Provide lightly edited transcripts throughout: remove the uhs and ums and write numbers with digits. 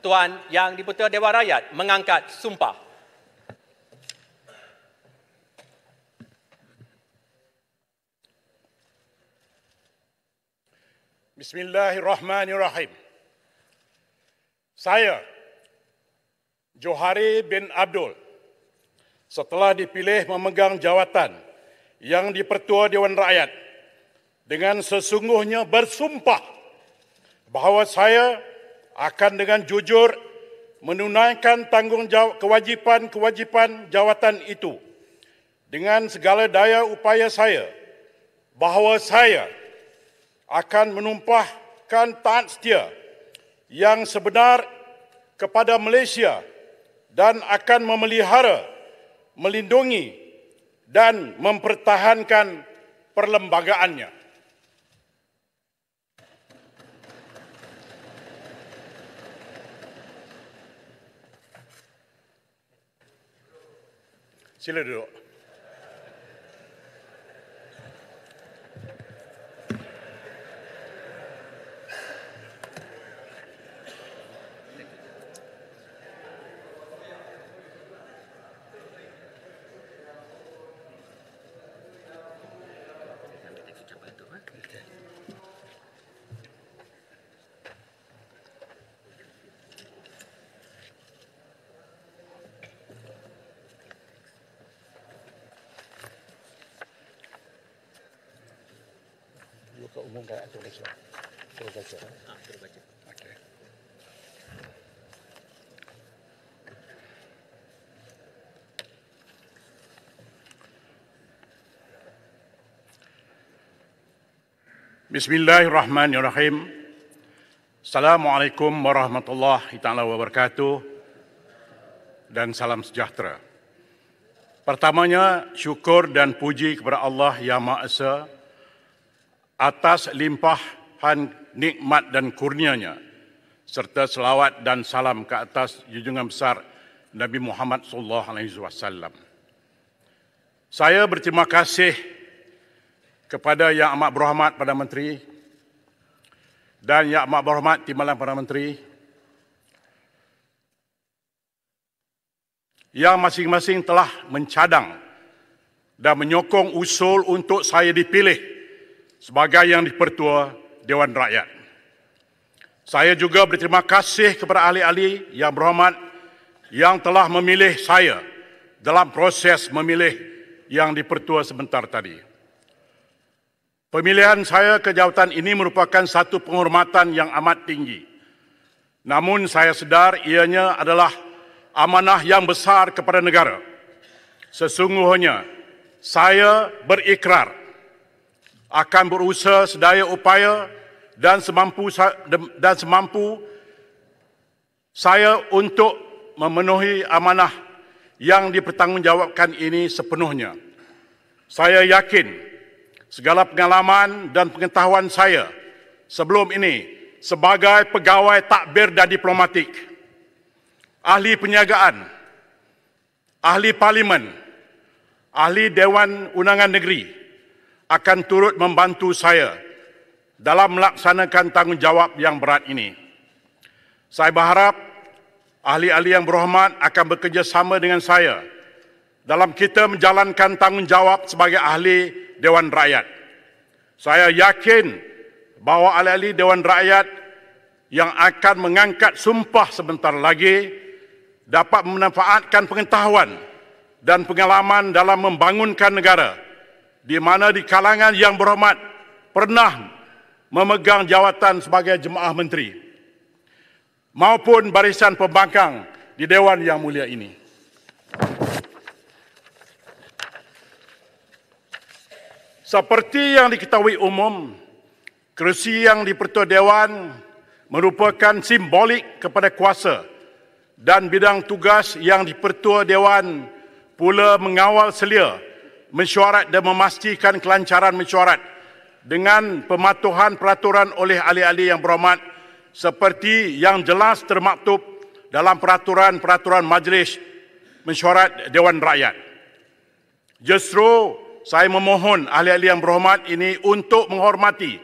Tuan Yang di-Pertua Dewan Rakyat mengangkat sumpah. Bismillahirrahmanirrahim. Saya, Johari bin Abdul, setelah dipilih memegang jawatan yang di-Pertua Dewan Rakyat, dengan sesungguhnya bersumpah bahawa saya akan dengan jujur menunaikan tanggungjawab kewajipan jawatan itu dengan segala daya upaya saya, bahawa saya akan menumpahkan taat setia yang sebenar kepada Malaysia dan akan memelihara, melindungi dan mempertahankan perlembagaannya. Sila duduk. Umum rakyat Malaysia. Terus baca. Okey. Bismillahirrahmanirrahim. Assalamualaikum warahmatullahi taala wabarakatuh dan salam sejahtera. Pertamanya, syukur dan puji kepada Allah Yang Maha Esa atas limpahan nikmat dan kurnianya, serta selawat dan salam ke atas junjungan besar Nabi Muhammad SAW. Saya berterima kasih kepada Yang Amat Berhormat Perdana Menteri dan Yang Amat Berhormat Timbalan Perdana Menteri yang masing-masing telah mencadang dan menyokong usul untuk saya dipilih sebagai Yang di-Pertua Dewan Rakyat. Saya juga berterima kasih kepada ahli-ahli yang berhormat yang telah memilih saya dalam proses memilih Yang di-Pertua sebentar tadi. Pemilihan saya ke jawatan ini merupakan satu penghormatan yang amat tinggi. Namun saya sedar ianya adalah amanah yang besar kepada negara. Sesungguhnya saya berikrar akan berusaha sedaya upaya dan semampu saya untuk memenuhi amanah yang dipertanggungjawabkan ini sepenuhnya. Saya yakin segala pengalaman dan pengetahuan saya sebelum ini sebagai pegawai takbir dan diplomatik, ahli perniagaan, ahli parlimen, ahli Dewan Undangan Negeri akan turut membantu saya dalam melaksanakan tanggungjawab yang berat ini. Saya berharap ahli-ahli yang berhormat akan bekerjasama dengan saya dalam kita menjalankan tanggungjawab sebagai ahli Dewan Rakyat. Saya yakin bahawa ahli-ahli Dewan Rakyat yang akan mengangkat sumpah sebentar lagi dapat memanfaatkan pengetahuan dan pengalaman dalam membangunkan negara, di mana di kalangan yang berhormat pernah memegang jawatan sebagai jemaah menteri maupun barisan pembangkang di Dewan Yang Mulia ini. Seperti yang diketahui umum, kerusi Yang di-Pertua Dewan merupakan simbolik kepada kuasa dan bidang tugas Yang di-Pertua Dewan pula mengawal selia mesyuarat dan memastikan kelancaran mesyuarat dengan pematuhan peraturan oleh ahli-ahli yang berhormat seperti yang jelas termaktub dalam peraturan-peraturan Majlis Mesyuarat Dewan Rakyat. Justru saya memohon ahli-ahli yang berhormat ini untuk menghormati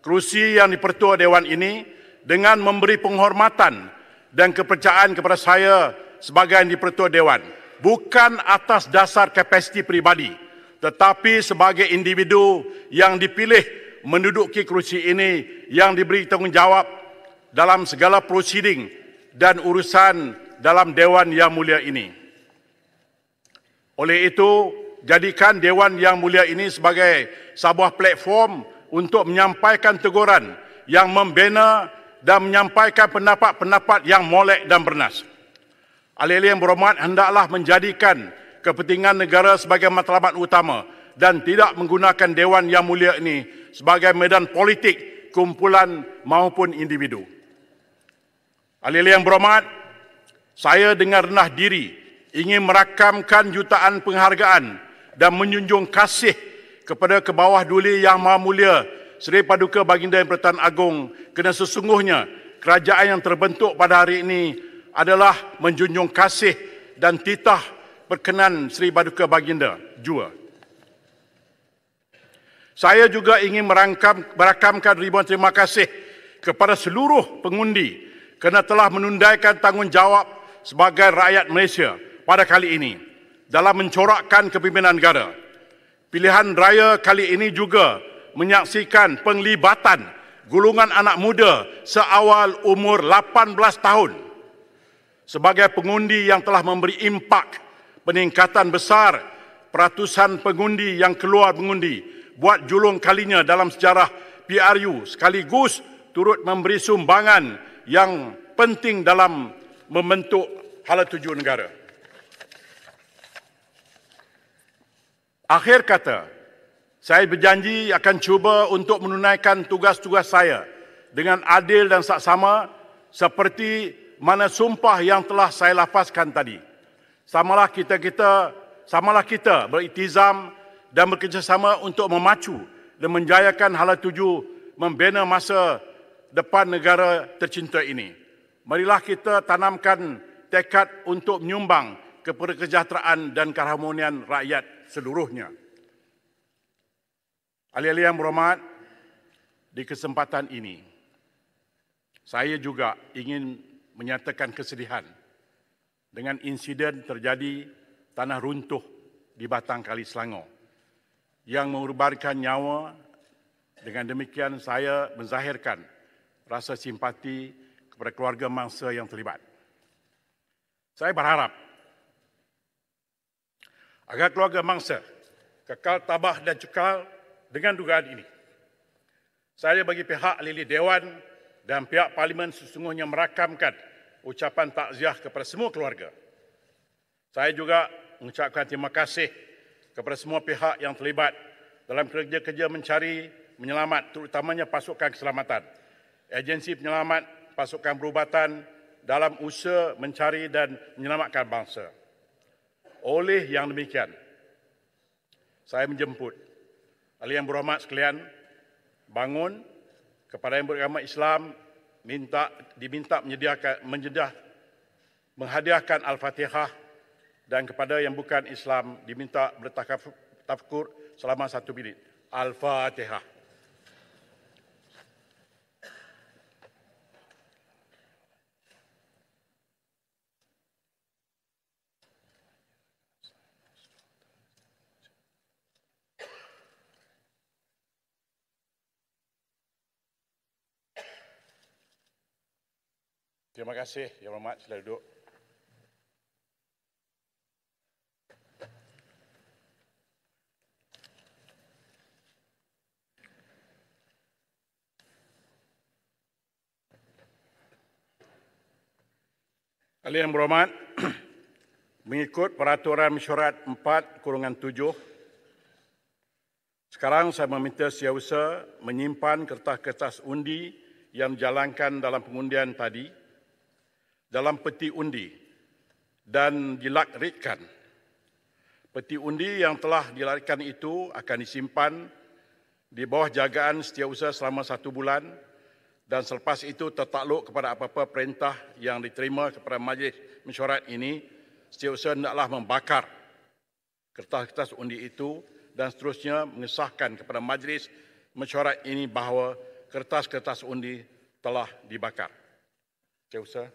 kerusi Yang di-Pertua Dewan ini dengan memberi penghormatan dan kepercayaan kepada saya sebagai Di-Pertua Dewan bukan atas dasar kapasiti peribadi, tetapi sebagai individu yang dipilih menduduki kerusi ini yang diberi tanggungjawab dalam segala prosiding dan urusan dalam Dewan Yang Mulia ini. Oleh itu, jadikan Dewan Yang Mulia ini sebagai sebuah platform untuk menyampaikan teguran yang membina dan menyampaikan pendapat-pendapat yang molek dan bernas. Ahli-ahli yang berhormat, hendaklah menjadikan kepentingan negara sebagai matlamat utama dan tidak menggunakan Dewan Yang Mulia ini sebagai medan politik kumpulan maupun individu. Ahli-ahli yang berhormat, saya dengan rendah diri ingin merakamkan jutaan penghargaan dan menjunjung kasih kepada Kebawah Duli Yang Maha Mulia Seri Paduka Baginda Yang Pertuan Agong, kerana sesungguhnya kerajaan yang terbentuk pada hari ini adalah menjunjung kasih dan titah perkenan Seri Paduka Baginda jua. Saya juga ingin merakamkan ribuan terima kasih kepada seluruh pengundi kerana telah menundaikan tanggungjawab sebagai rakyat Malaysia pada kali ini dalam mencorakkan kepimpinan negara. Pilihan raya kali ini juga menyaksikan penglibatan golongan anak muda seawal umur 18 tahun sebagai pengundi yang telah memberi impak peningkatan besar peratusan pengundi yang keluar mengundi buat julung kalinya dalam sejarah PRU, sekaligus turut memberi sumbangan yang penting dalam membentuk hala tuju negara. Akhir kata, saya berjanji akan cuba untuk menunaikan tugas-tugas saya dengan adil dan saksama seperti mana sumpah yang telah saya lafazkan tadi. Samalah kita beriltizam dan bekerjasama untuk memacu dan menjayakan hala tuju membina masa depan negara tercinta ini. Marilah kita tanamkan tekad untuk menyumbang kepada kesejahteraan dan keharmonian rakyat seluruhnya. Ahli-ahli yang berhormat, di kesempatan ini, saya juga ingin menyatakan kesedihan dengan insiden terjadi tanah runtuh di Batang Kali Selangor yang mengorbankan nyawa. Dengan demikian, saya menzahirkan rasa simpati kepada keluarga mangsa yang terlibat. Saya berharap agar keluarga mangsa kekal tabah dan cekal dengan dugaan ini. Saya bagi pihak ahli Dewan dan pihak Parlimen sesungguhnya merakamkan ucapan takziah kepada semua keluarga. Saya juga mengucapkan terima kasih kepada semua pihak yang terlibat dalam kerja-kerja mencari menyelamat, terutamanya pasukan keselamatan, agensi penyelamat, pasukan perubatan dalam usaha mencari dan menyelamatkan bangsa. Oleh yang demikian, saya menjemput ahli yang berhormat sekalian bangun kepada yang beragama Islam diminta menghadiahkan Al-Fatihah, dan kepada yang bukan Islam diminta bertafakkur selama 1 minit. Al-Fatihah. Terima kasih, Yang Berhormat. Sila duduk. Ahli yang berhormat, mengikut Peraturan Mesyuarat 4/7, sekarang saya meminta setiausaha menyimpan kertas-kertas undi yang dijalankan dalam pengundian tadi dalam peti undi dan dilakrikkan. Peti undi yang telah dilakrikkan itu akan disimpan di bawah jagaan setiausaha selama 1 bulan, dan selepas itu tertakluk kepada apa-apa perintah yang diterima kepada majlis mesyuarat ini, setiausaha hendaklah membakar kertas-kertas undi itu dan seterusnya mengesahkan kepada majlis mesyuarat ini bahawa kertas-kertas undi telah dibakar. Setiausaha.